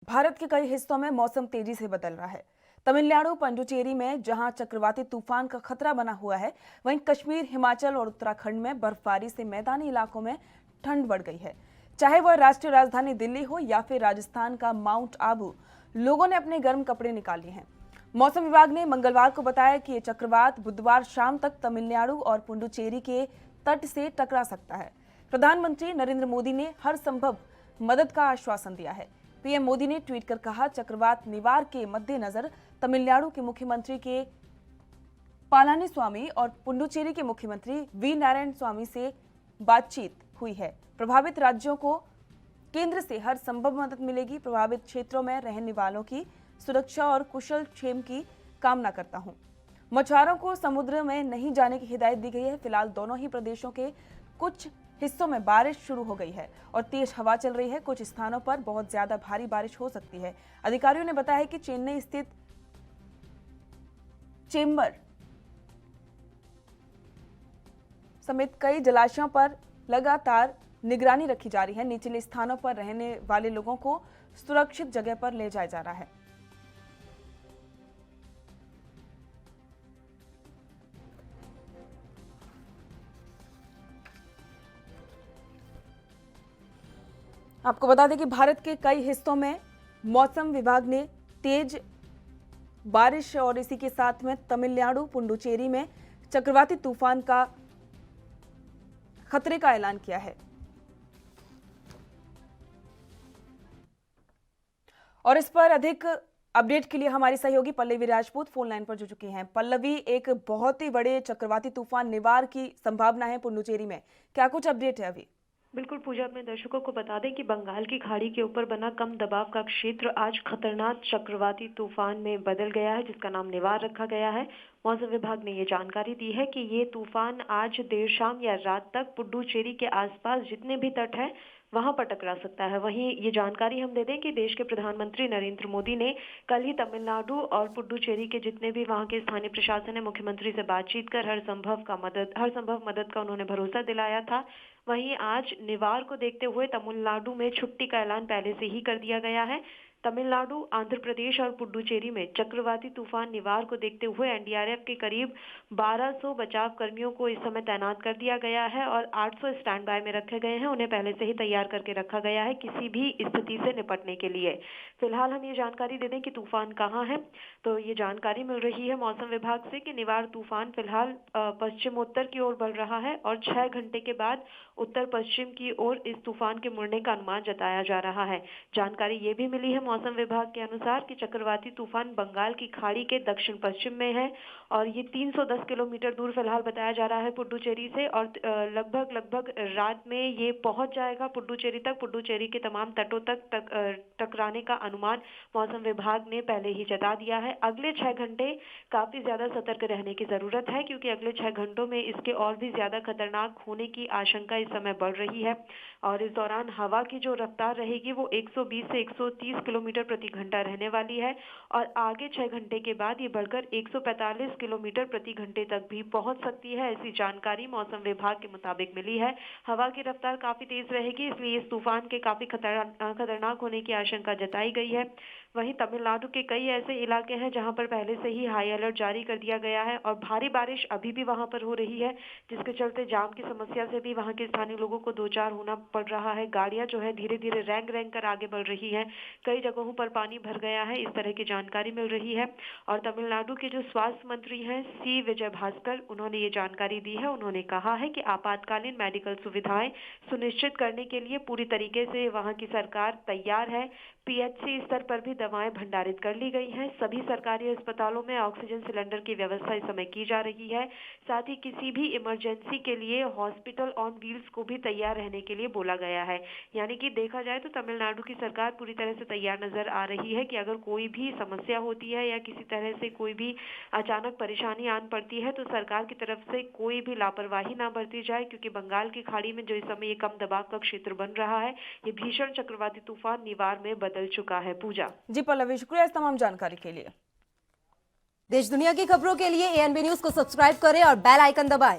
भारत के कई हिस्सों में मौसम तेजी से बदल रहा है। तमिलनाडु पुडुचेरी में जहां चक्रवाती तूफान का खतरा बना हुआ है, वहीं कश्मीर, हिमाचल और उत्तराखंड में बर्फबारी से मैदानी इलाकों में ठंड बढ़ गई है। चाहे वह राष्ट्रीय राजधानी दिल्ली हो या फिर राजस्थान का माउंट आबू, लोगों ने अपने गर्म कपड़े निकाल लिए हैं। मौसम विभाग ने मंगलवार को बताया कि ये चक्रवात बुधवार शाम तक तमिलनाडु और पुडुचेरी के तट से टकरा सकता है। प्रधानमंत्री नरेंद्र मोदी ने हर संभव मदद का आश्वासन दिया है। पीएम मोदी ने ट्वीट कर कहा, चक्रवात निवार के मद्देनजर तमिलनाडु के मुख्यमंत्री के पलानीस्वामी और पुडुचेरी के मुख्यमंत्री वी नारायण स्वामी से बातचीत हुई है। प्रभावित राज्यों को केंद्र से हर संभव मदद मिलेगी। प्रभावित क्षेत्रों में रहने वालों की सुरक्षा और कुशल क्षेम की कामना करता हूं। मछुआरों को समुद्र में नहीं जाने की हिदायत दी गई है। फिलहाल दोनों ही प्रदेशों के कुछ हिस्सों में बारिश शुरू हो गई है और तेज हवा चल रही है। कुछ स्थानों पर बहुत ज्यादा भारी बारिश हो सकती है। अधिकारियों ने बताया कि चेन्नई स्थित चेंबर समेत कई जलाशयों पर लगातार निगरानी रखी जा रही है। निचले स्थानों पर रहने वाले लोगों को सुरक्षित जगह पर ले जाया जा रहा है। आपको बता दें कि भारत के कई हिस्सों में मौसम विभाग ने तेज बारिश और इसी के साथ में तमिलनाडु, पुडुचेरी में चक्रवाती तूफान का खतरे का ऐलान किया है। और इस पर अधिक अपडेट के लिए हमारी सहयोगी पल्लवी राजपूत फोन लाइन पर जुड़ चुकी हैं। पल्लवी, एक बहुत ही बड़े चक्रवाती तूफान निवार की संभावना है पुडुचेरी में, क्या कुछ अपडेट है अभी? बिल्कुल पूजा, अपने दर्शकों को बता दें कि बंगाल की खाड़ी के ऊपर बना कम दबाव का क्षेत्र आज खतरनाक चक्रवाती तूफान में बदल गया है, जिसका नाम निवार रखा गया है। मौसम विभाग ने ये जानकारी दी है कि ये तूफान आज देर शाम या रात तक पुडुचेरी के आसपास जितने भी तट है वहां पर टकरा सकता है। वहीं ये जानकारी हम दे दें कि देश के प्रधानमंत्री नरेंद्र मोदी ने कल ही तमिलनाडु और पुडुचेरी के जितने भी वहां के स्थानीय प्रशासन है, मुख्यमंत्री से बातचीत कर हर संभव मदद का उन्होंने भरोसा दिलाया था। वहीं आज निवार को देखते हुए तमिलनाडु में छुट्टी का ऐलान पहले से ही कर दिया गया है। तमिलनाडु, आंध्र प्रदेश और पुडुचेरी में चक्रवाती तूफान निवार को देखते हुए एनडीआरएफ के करीब 1200 बचाव कर्मियों को इस समय तैनात कर दिया गया है और 800 स्टैंड बाय में रखे गए हैं। उन्हें पहले से ही तैयार करके रखा गया है किसी भी स्थिति से निपटने के लिए। फिलहाल हम ये जानकारी दे दें कि तूफान कहाँ है, तो ये जानकारी मिल रही है मौसम विभाग से कि निवार तूफान फिलहाल पश्चिमोत्तर की ओर बढ़ रहा है और 6 घंटे के बाद उत्तर पश्चिम की ओर इस तूफान के मुड़ने का अनुमान जताया जा रहा है। जानकारी ये भी मिली है मौसम विभाग के अनुसार कि चक्रवाती तूफान बंगाल की खाड़ी के दक्षिण पश्चिम में है और ये 310 किलोमीटर दूर फिलहाल बताया जा रहा है पुडुचेरी से और लगभग रात में ये पहुंच जाएगा पुडुचेरी तक। पुडुचेरी के तमाम तटों तक टकराने का अनुमान मौसम विभाग ने पहले ही जता दिया है। अगले 6 घंटे काफी ज्यादा सतर्क रहने की जरूरत है क्योंकि अगले 6 घंटों में इसके और भी ज्यादा खतरनाक होने की आशंका इस समय बढ़ रही है और इस दौरान हवा की जो रफ्तार रहेगी वो 120 से 130 किलोमीटर प्रति घंटा रहने वाली है और आगे 6 घंटे के बाद ये बढ़कर 145 किलोमीटर प्रति घंटे तक भी पहुंच सकती है। ऐसी जानकारी मौसम विभाग के मुताबिक मिली है। हवा की रफ्तार काफी तेज रहेगी, इसलिए इस तूफान के काफी खतरनाक होने की आशंका जताई गई है। वहीं तमिलनाडु के कई ऐसे इलाके हैं जहां पर पहले से ही हाई अलर्ट जारी कर दिया गया है और भारी बारिश अभी भी वहां पर हो रही है, जिसके चलते जाम की समस्या से भी वहां के स्थानीय लोगों को दो चार होना पड़ रहा है। गाड़ियां जो है धीरे धीरे रेंग कर आगे बढ़ रही है। कई जगहों पर पानी भर गया है, इस तरह की जानकारी मिल रही है। और तमिलनाडु के जो स्वास्थ्य मंत्री हैं सी विजय भास्कर, उन्होंने ये जानकारी दी है। उन्होंने कहा है कि आपातकालीन मेडिकल सुविधाएं सुनिश्चित करने के लिए पूरी तरीके से वहां की सरकार तैयार है। पीएचसी स्तर पर भी दवाएं भंडारित कर ली गई हैं। सभी सरकारी अस्पतालों में ऑक्सीजन सिलेंडर की व्यवस्था इस समय की जा रही है। साथ ही किसी भी इमरजेंसी के लिए हॉस्पिटल ऑन व्हील्स को भी तैयार रहने के लिए बोला गया है। यानी कि देखा जाए तो तमिलनाडु की सरकार पूरी तरह से तैयार नजर आ रही है कि अगर कोई भी समस्या होती है या किसी तरह से कोई भी अचानक परेशानी आन पड़ती है तो सरकार की तरफ से कोई भी लापरवाही ना बरती जाए, क्योंकि बंगाल की खाड़ी में जो इस समय ये कम दबाव का क्षेत्र बन रहा है, ये भीषण चक्रवाती तूफान निवार में बदल चुका है। पूजा जी पल्लवी, शुक्रिया इस तमाम जानकारी के लिए। देश दुनिया की खबरों के लिए एएनबी न्यूज को सब्सक्राइब करें और बेल आइकन दबाएं।